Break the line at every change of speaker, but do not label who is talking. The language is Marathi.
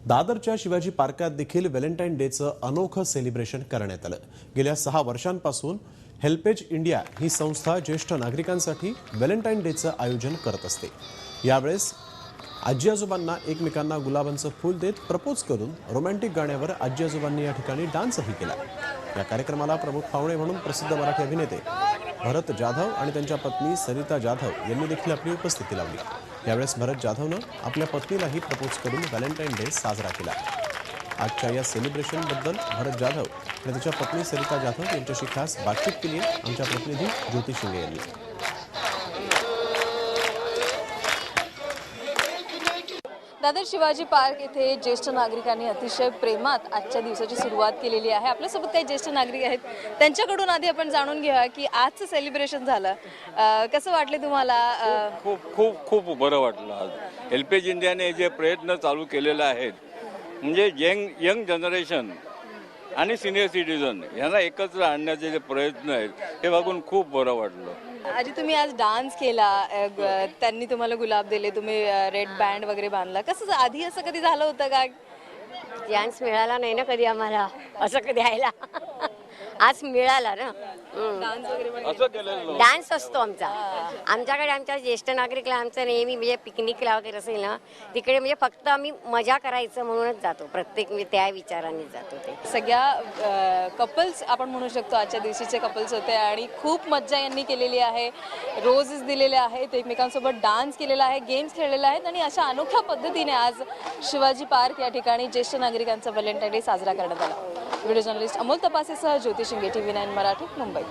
दादरच्या शिवाजी पार्कात देखील व्हॅलेंटाईन डेचं अनोखं सेलिब्रेशन करण्यात आलं। गेल्या 6 वर्षांपासून हेल्पेज इंडिया ही संस्था ज्येष्ठ नागरिकांसाठी व्हॅलेंटाईन डेचं आयोजन करत असते। यावेळेस आजी आजोबांना एकमेकांना गुलाबांचं फूल देत प्रपोज करून रोमॅन्टिक गाण्यावर आजी आजोबांनी या ठिकाणी डान्सही केला। या कार्यक्रमाला प्रमुख पाहुणे म्हणून प्रसिद्ध मराठी अभिनेते भरत जाधव आणि त्यांच्या पत्नी सरिता जाधव यांनी देखील आपली उपस्थिती लावली। यावेळेस भरत जाधवनं आपल्या पत्नीलाही प्रपोज करून व्हॅलेंटाईन डे साजरा केला। आजच्या या सेलिब्रेशनबद्दल भरत जाधव आणि त्याच्या पत्नी सरिता जाधव यांच्याशी खास बातचीत केली आहे आमच्या प्रतिनिधी ज्योती शिंगे यांनी।
दादर शिवाजी पार्क येथे ज्येष्ठ नागरिकांनी अतिशय प्रेमात आजच्या दिवसाची सुरुवात केलेली आहे। आपल्यासोबत काही ज्येष्ठ नागरिक आहेत, त्यांच्याकडून आधी आपण जाणून घेऊया की आजचं सेलिब्रेशन झालं, कसं वाटले तुम्हाला?
खूप खूप खूप बरं वाटलं। आज हेल्पेज इंडियाने जे प्रयत्न चालू केलेले आहेत, म्हणजे यंग जनरेशन आणि सिनियर सिटीजन यांना एकत्र आणण्याचे जे प्रयत्न आहेत हे बघून खूप बरं वाटलं।
आजी, तुम्ही आज डान्स केला, त्यांनी तुम्हाला गुलाब दिले, तुम्ही रेड बँड वगैरे बांधला, कसं आधी असं कधी झालं होतं का?
चान्स मिळाला नाही ना कधी आम्हाला असं कधी यायला। आज मिळाला ना।
डान्स वगैरे
असं केलेलं
डान्स असतो आमच्याकडे आमच्या ज्येष्ठ नागरिकला आमचं नेहमी म्हणजे पिकनिकला वगैरे असेल ना तिकडे म्हणजे फक्त आम्ही मजा करायचं म्हणूनच जातो, प्रत्येक म्हणजे त्या विचाराने जातो। ते
सगळ्या कपल्स आपण म्हणू शकतो आजच्या दिवशीचे कपल्स होते आणि खूप मज्जा यांनी केलेली आहे। रोजेस दिलेले आहेत, एकमेकांसोबत डान्स केलेला आहे, गेम्स खेळलेले आहेत आणि अशा अनोख्या पद्धतीने आज शिवाजी पार्क या ठिकाणी ज्येष्ठ नागरिकांचा व्हॅलेंटाईन डे साजरा करण्यात आला। व्हिडिओ जर्नलिस्ट अमोल तपासेसह ज्योती शिंगे, TV9 मराठी, मुंबई।